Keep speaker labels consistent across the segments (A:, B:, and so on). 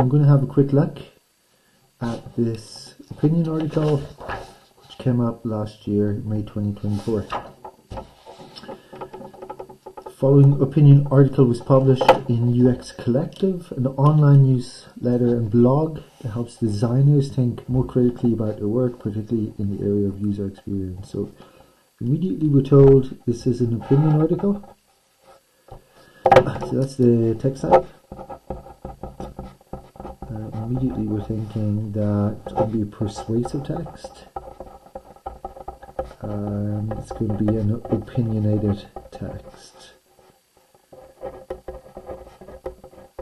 A: I'm going to have a quick look at this opinion article which came up last year, May 2024. The following opinion article was published in UX Collective, an online newsletter and blog that helps designers think more critically about their work, particularly in the area of user experience. So immediately we're told this is an opinion article. So that's the text type. Immediately we're thinking that it's going to be a persuasive text. It's going to be an opinionated text,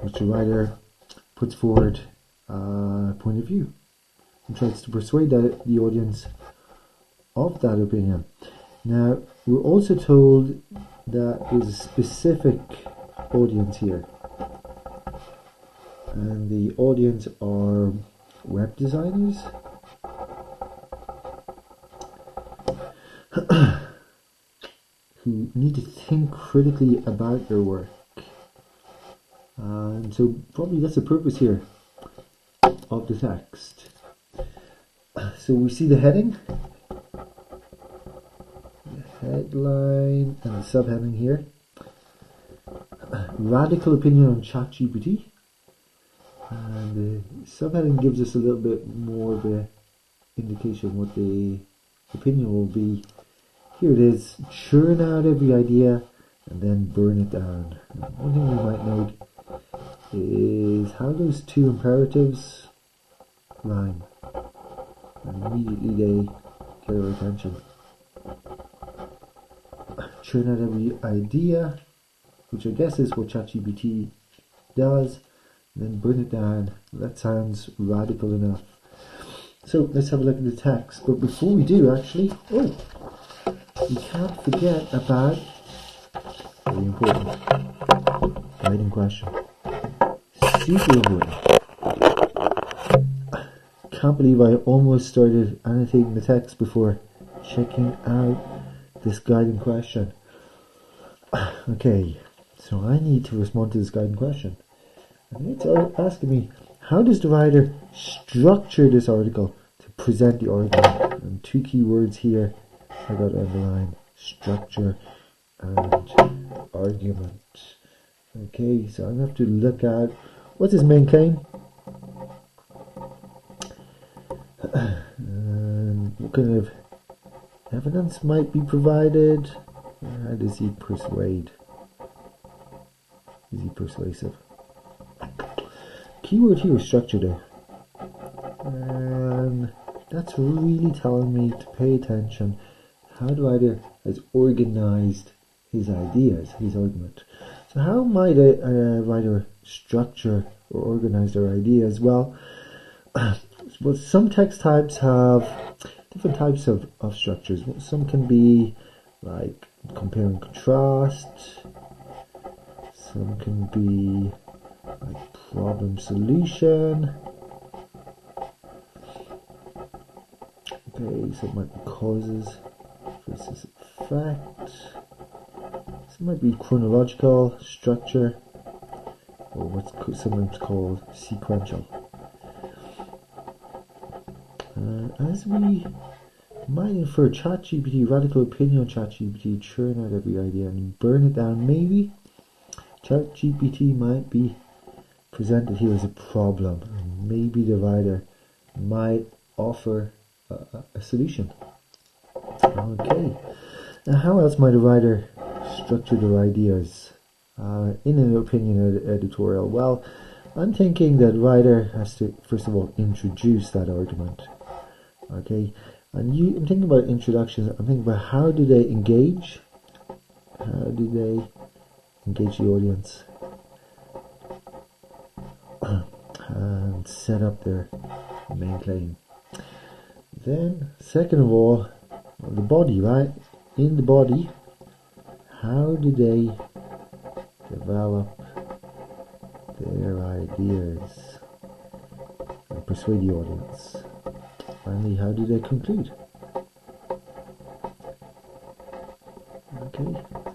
A: which the writer puts forward a point of view and tries to persuade the audience of that opinion. Now, we're also told that there's a specific audience here. And the audience are web designers who need to think critically about their work. And so probably that's the purpose here of the text. So we see the heading, the headline, and the subheading here. Radical opinion on ChatGPT. And the subheading gives us a little bit more of an indication what the opinion will be. Here it is: churn out every idea and then burn it down. Now, one thing we might note is how those two imperatives rhyme. And immediately they get our attention. Churn out every idea, which I guess is what ChatGPT does. Then burn it down. That sounds radical enough. So let's have a look at the text. But before we do, actually, we can't forget about very important guiding question. Super important. Can't believe I almost started annotating the text before checking out this guiding question. Okay, so I need to respond to this guiding question. And it's asking me, how does the writer structure this article to present the argument? And two key words here I got to underline: structure and argument. Okay, so I'm going to have to look at what's his main claim, and what kind of evidence might be provided. How does he persuade? Is he persuasive? Keyword here is structure there. And that's really telling me to pay attention how the writer has organized his ideas, his argument. So how might a writer structure or organize their ideas? Well, some text types have different types of structures. Some can be like compare and contrast. Some can be like problem solution. Okay, so it might be causes versus effect. Some might be chronological structure, or what's sometimes called sequential. As we might infer, ChatGPT, radical opinion on ChatGPT, churn out every idea and burn it down. Maybe ChatGPT might be presented here as a problem. Maybe the writer might offer a solution. Okay. Now, how else might a writer structure their ideas in an opinion editorial? Well, I'm thinking that writer has to first of all introduce that argument. Okay, and I'm thinking about introductions. I'm thinking about how do they engage? How do they engage the audience and set up their main claim? Then, second of all, the body, right? In the body, how do they develop their ideas and persuade the audience? Finally, how do they conclude? Okay,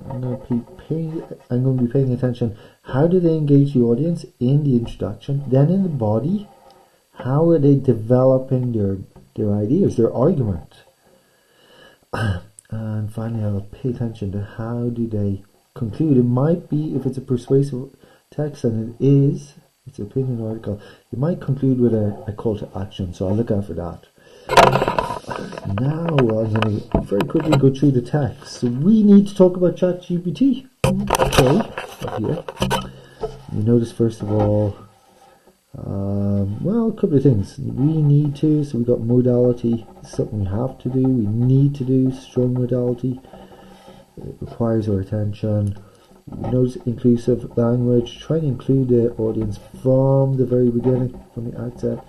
A: I'm I'm going to be paying attention. How do they engage the audience in the introduction? Then in the body, how are they developing their ideas, their argument? And finally, I'll pay attention to how do they conclude. It might be, if it's a persuasive text, and it is, it's an opinion article, it might conclude with a call to action, so I'll look out for that. Now I'm going to very quickly go through the text. So we need to talk about ChatGPT. Okay, here. You notice first of all, well, a couple of things. We need to, so we got modality, something we have to do, we need to do, strong modality. It requires our attention. Notice inclusive language, try to include the audience from the very beginning, from the outset.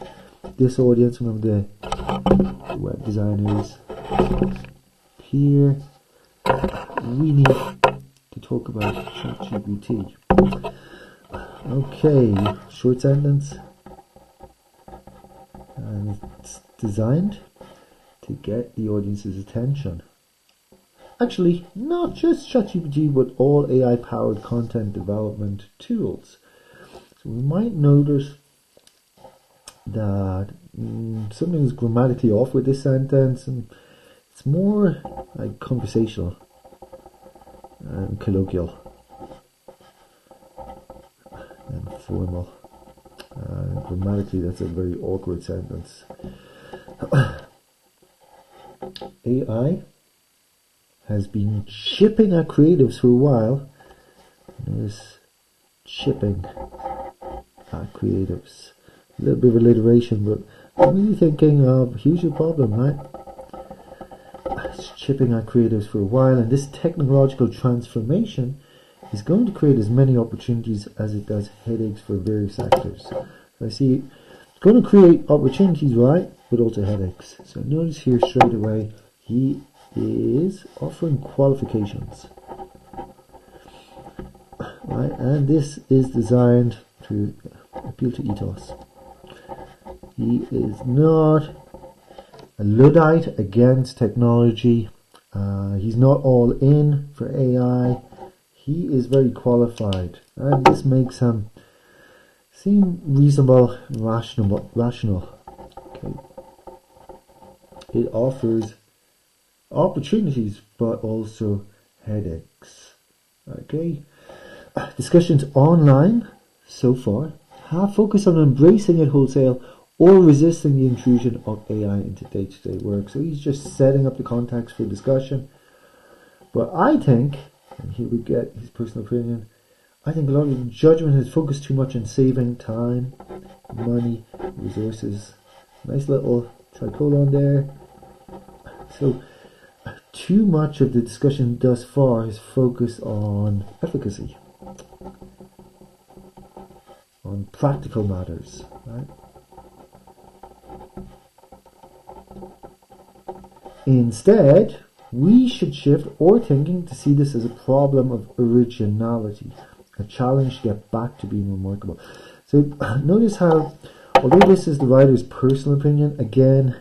A: This audience, remember the web designers. Here, we need to talk about ChatGPT. Okay, short sentence. And it's designed to get the audience's attention. Actually, not just ChatGPT, but all AI-powered content development tools. So we might notice that something is grammatically off with this sentence, and it's more like conversational and colloquial and formal. Grammatically, that's a very awkward sentence. AI has been chipping at creatives for a while. Notice chipping at creatives. A little bit of alliteration, but I'm really thinking of, here's your problem, right? It's chipping at creatives for a while, and this technological transformation is going to create as many opportunities as it does headaches for various sectors. I see it's going to create opportunities, right, but also headaches. So notice here straight away, he is offering qualifications, right? And this is designed to appeal to ethos. He is not a Luddite against technology. He's not all in for AI. He is very qualified, and this makes him seem reasonable and rational. Okay. It offers opportunities, but also headaches. Okay. Discussions online so far have focused on embracing it wholesale or resisting the intrusion of AI into day-to-day work. So he's just setting up the context for discussion. But I think, and here we get his personal opinion, I think a lot of the judgment has focused too much on saving time, money, resources. Nice little tricolon there. So too much of the discussion thus far has focused on efficacy, on practical matters, right? Instead, we should shift our thinking to see this as a problem of originality, a challenge to get back to being remarkable. So notice how, although this is the writer's personal opinion, again,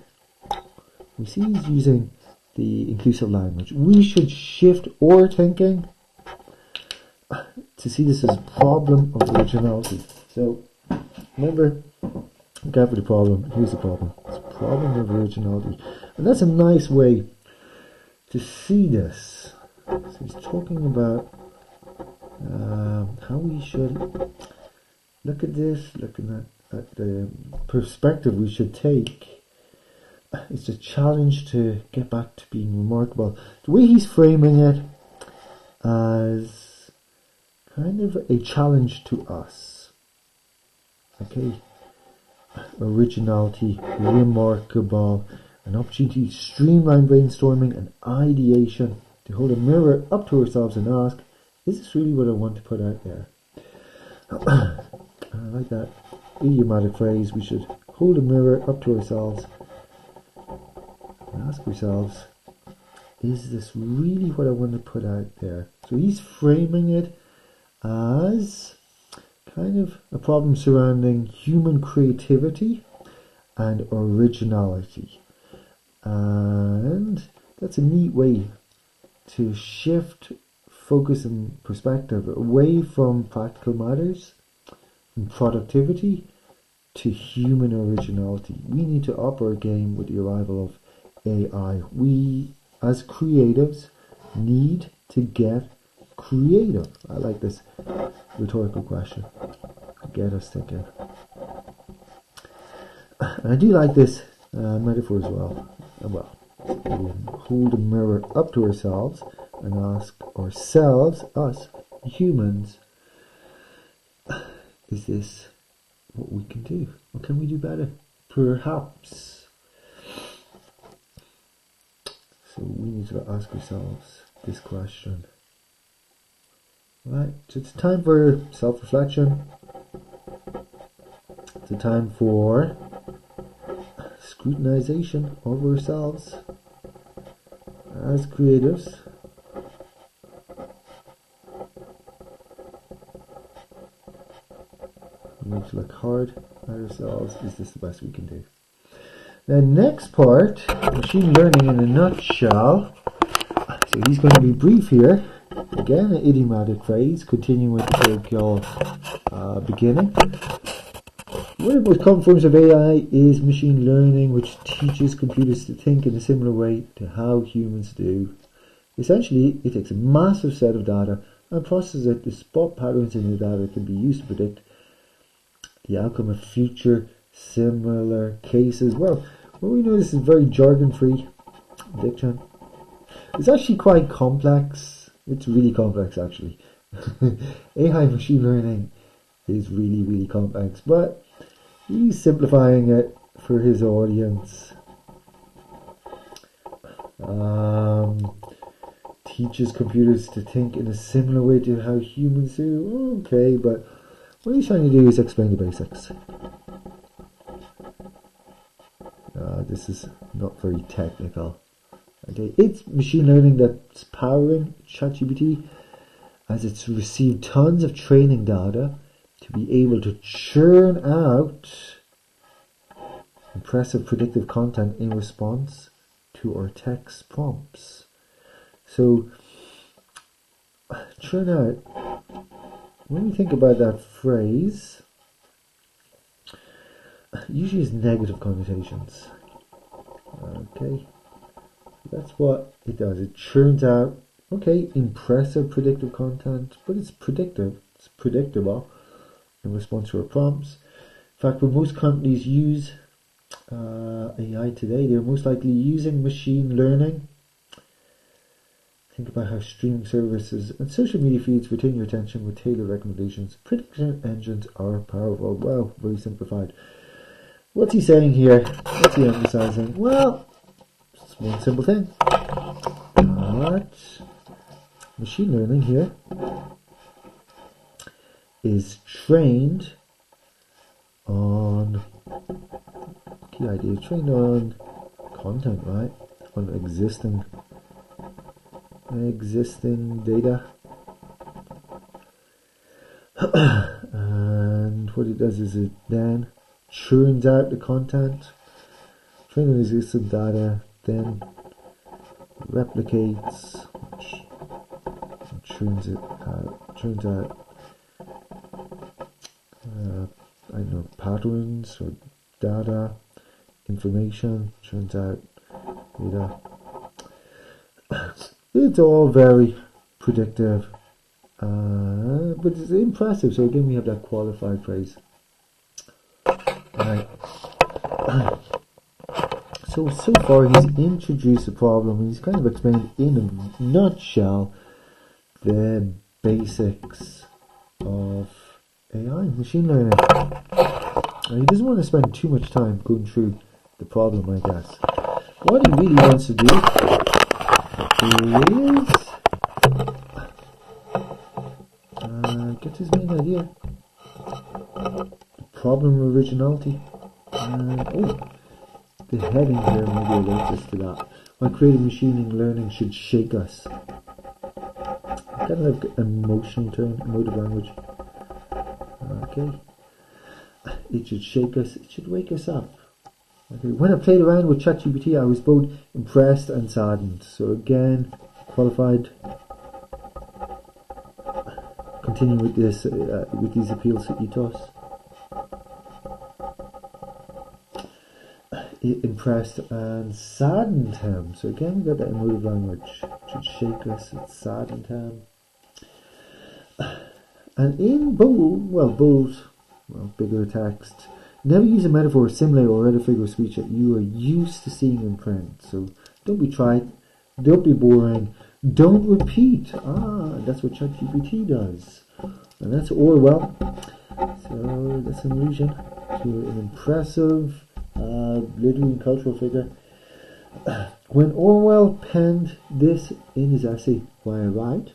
A: we see he's using the inclusive language. We should shift our thinking to see this as a problem of originality. So remember, look out for the problem. Here's the problem. It's a problem of originality. And that's a nice way to see this. So he's talking about how we should look at this, looking at the perspective we should take. It's a challenge to get back to being remarkable. The way he's framing it as kind of a challenge to us. Okay? Originality, remarkable, an opportunity to streamline brainstorming and ideation, to hold a mirror up to ourselves and ask, is this really what I want to put out there? I like that idiomatic phrase. We should hold a mirror up to ourselves and ask ourselves, is this really what I want to put out there? So he's framing it as kind of a problem surrounding human creativity and originality. And that's a neat way to shift focus and perspective away from practical matters and productivity to human originality. We need to up our game with the arrival of AI. We, as creatives, need to get creative. I like this rhetorical question. Get us thinking. And I do like this metaphor as well. Well, we hold a mirror up to ourselves and ask ourselves, us humans, is this what we can do? What can we do better? Perhaps. So we need to ask ourselves this question. Right, so it's time for self-reflection. It's a time for scrutinization of ourselves as creatives. We need to look hard at ourselves. Is this the best we can do? The next part, machine learning in a nutshell. So he's going to be brief here. Again, an idiomatic phrase, continuing with the colloquial beginning. One of the most common forms of AI is machine learning, which teaches computers to think in a similar way to how humans do. Essentially, it takes a massive set of data and processes it to spot patterns in the data that can be used to predict the outcome of future similar cases. Well, we know this is very jargon-free diction. It's actually quite complex. It's really complex, actually. AI machine learning is really, really complex, but he's simplifying it for his audience. Teaches computers to think in a similar way to how humans do. Okay, but what he's trying to do is explain the basics. This is not very technical. Okay, it's machine learning that's powering ChatGPT, as it's received tons of training data to be able to churn out impressive predictive content in response to our text prompts. So, churn out, when we think about that phrase, usually has negative connotations. Okay, that's what it does. It churns out, okay, impressive predictive content, but it's predictive, it's predictable in response to our prompts. In fact, when most companies use AI today, they're most likely using machine learning. Think about how streaming services and social media feeds retain your attention with tailored recommendations. Prediction engines are powerful. Well, very simplified. What's he saying here? What's he emphasizing? Well, it's one simple thing. But machine learning here is trained on, key idea, trained on content, right? On existing data. And what it does is it then churns out the content, trained on existing data, then replicates, churns out I don't know, patterns or data, information, churns out data. It's all very predictive, but it's impressive. So again, we have that qualified phrase. Right. So far he's introduced the problem. He's kind of explained in a nutshell the basics of AI, machine learning. And he doesn't want to spend too much time going through the problem, I guess. What he really wants to do is get his main idea. The problem of originality. The heading here maybe relates us to that. Why creative machine learning should shake us. Kind of like emotional turn, emotive language. Okay. It should shake us, it should wake us up. Okay. When I played around with ChatGPT, I was both impressed and saddened. So again, qualified continue with this, with these appeals to ethos. It impressed and saddened him. So again, we got that emotive language. Should shake us, it saddened him. And in bold, bigger text, never use a metaphor, simile, or other figure of speech that you are used to seeing in print. So don't be trite, don't be boring, don't repeat. That's what ChatGPT does. And that's Orwell. So that's an allusion to an impressive literary and cultural figure. When Orwell penned this in his essay, Why I Write,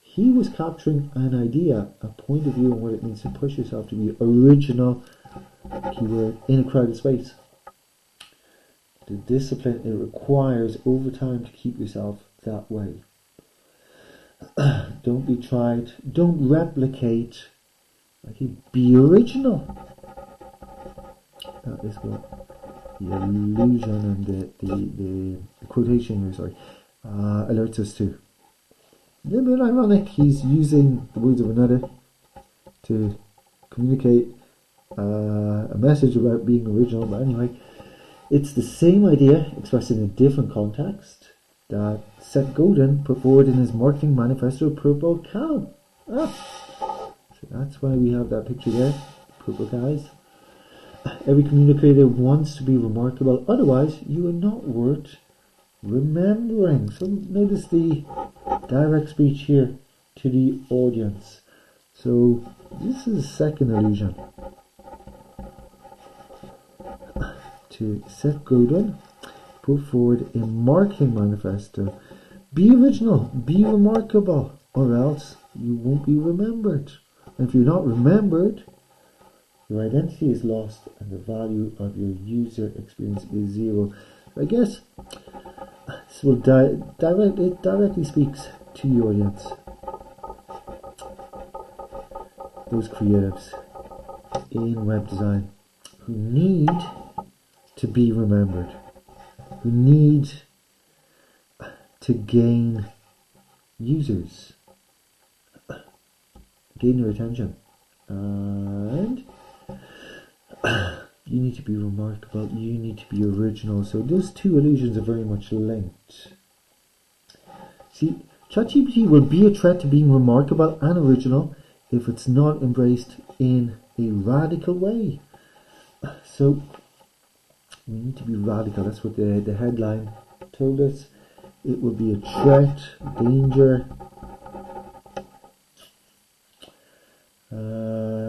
A: he was capturing an idea, a point of view on what it means to push yourself to be original, keyword, in a crowded space. The discipline it requires over time to keep yourself that way. Don't be tried, don't replicate, be original. That is what the allusion and the quotation here, alerts us to. A little bit ironic, he's using the words of another to communicate a message about being original, but anyway, it's the same idea expressed in a different context that Seth Godin put forward in his marketing manifesto, Purple Cow. So that's why we have that picture there, purple cows. Every communicator wants to be remarkable, otherwise you are not worth remembering. So notice the direct speech here to the audience. So this is a second allusion to Seth Godin put forward a marketing manifesto. Be original, be remarkable, or else you won't be remembered. And if you're not remembered, your identity is lost and the value of your user experience is zero. I guess this will directly speaks to the audience. Those creatives in web design who need to be remembered, who need to gain users, gain their attention, and you need to be remarkable, you need to be original. So those two illusions are very much linked. See, ChatGPT will be a threat to being remarkable and original if it's not embraced in a radical way. So we need to be radical. That's what the headline told us. It will be a threat, danger,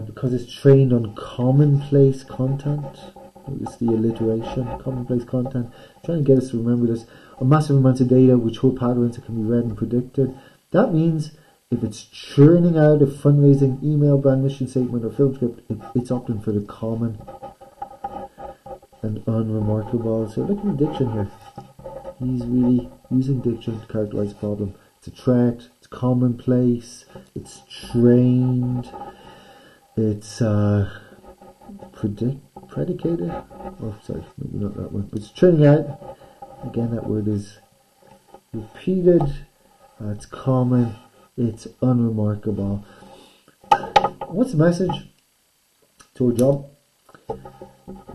A: because it's trained on commonplace content. Notice the alliteration, commonplace content. Trying to get us to remember this. A massive amounts of data which hold patterns that can be read and predicted. That means if it's churning out a fundraising email, brand mission statement or film script, it's opting for the common and unremarkable. So look at the diction here. He's really using diction to characterize the problem. It's a threat, it's commonplace, it's trained, it's predicated. Oh, sorry, maybe not that one. But it's churning out. Again, that word is repeated. It's common. It's unremarkable. What's the message? It's our job.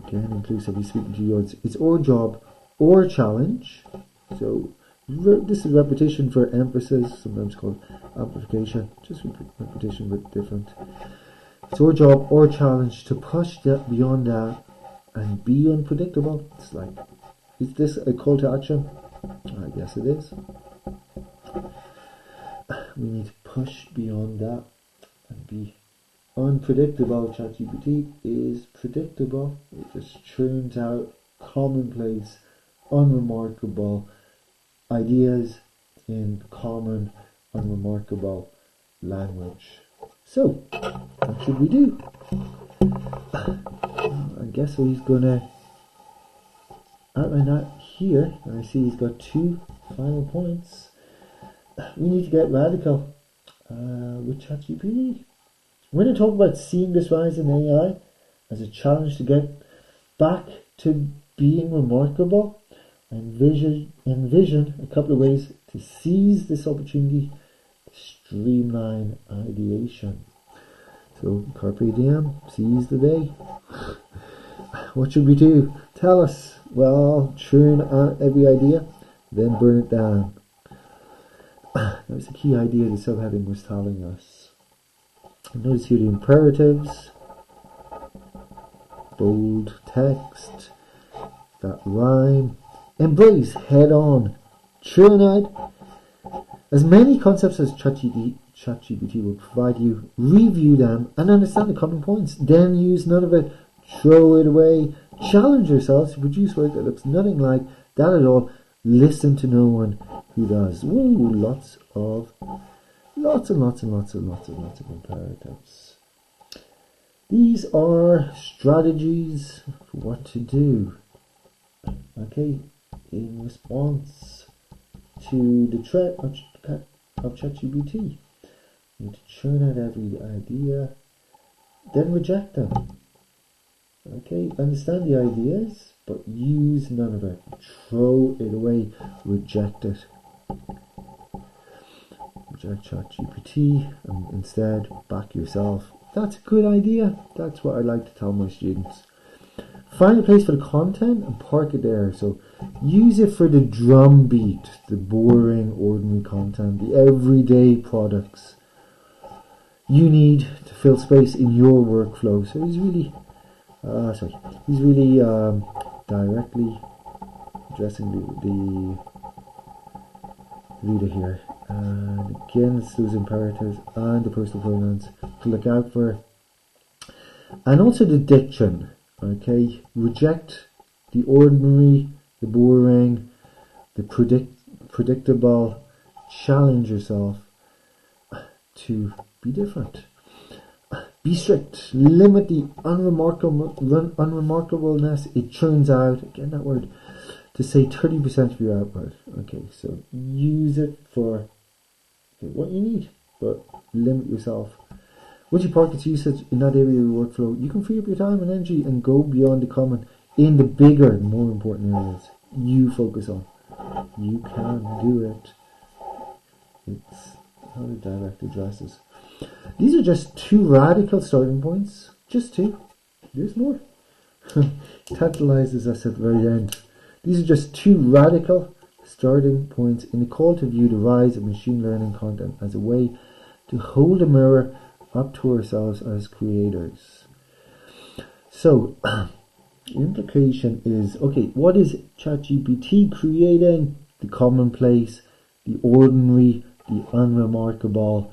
A: Again, inclusively speaking to you, it's our job or challenge. So this is repetition for emphasis, sometimes called amplification. Just repetition but different. It's our job or challenge to push that beyond that and be unpredictable. It's like, is this a call to action? I guess it is. We need to push beyond that and be unpredictable. ChatGPT is predictable. It just churns out commonplace, unremarkable ideas in common, unremarkable language. So, what should we do? I guess he's going to outline that here. And I see he's got two final points. We need to get radical with ChatGPT. We're going to talk about seeing this rise in AI as a challenge to get back to being remarkable. Envision a couple of ways to seize this opportunity, streamline ideation. So carpe diem, seize the day. What should we do? Tell us. Well, churn out every idea, then burn it down. That was the key idea the subheading was telling us. Notice here the imperatives, bold text, that rhyme. Embrace head on. Churn out as many concepts as ChatGPT will provide you. Review them and understand the common points. Then use none of it. Throw it away. Challenge yourselves to produce work that looks nothing like that at all. Listen to no one who does. Woo, lots and lots of imperatives. These are strategies for what to do. Okay, in response to the threat of ChatGPT. You need to churn out every idea, then reject them. Okay, understand the ideas, but use none of it. Throw it away, reject it. Reject ChatGPT and instead back yourself. That's a good idea. That's what I like to tell my students. Find a place for the content and park it there. So use it for the drumbeat, the boring, ordinary content, the everyday products you need to fill space in your workflow. So he's really directly addressing the reader here. And again, it's those imperatives and the personal pronouns to look out for. And also the diction. Okay, reject the ordinary, the boring, the predictable. Challenge yourself to be different. Be strict. Limit the unremarkableness it churns out. Again, that word, to say 30% of your output. Okay, so use it for what you need, but limit yourself. Once you park its usage in that area of your workflow, you can free up your time and energy and go beyond the common in the bigger, more important areas you focus on. You can do it. It's how the direct addresses. These are just two radical starting points. Just two. There's more. Tantalizes us at the very end. These are just two radical starting points in the call to view the rise of machine learning content as a way to hold a mirror up to ourselves as creators. So, the implication is, okay, what is ChatGPT creating? The commonplace, the ordinary, the unremarkable.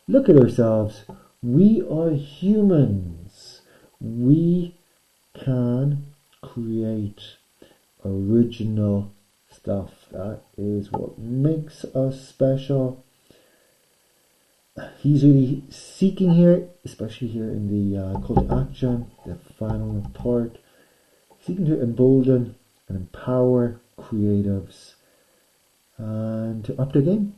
A: Look at ourselves. We are humans. We can create original stuff. That is what makes us special. He's really seeking here, especially here in the call to action, the final part, seeking to embolden and empower creatives and to up their game.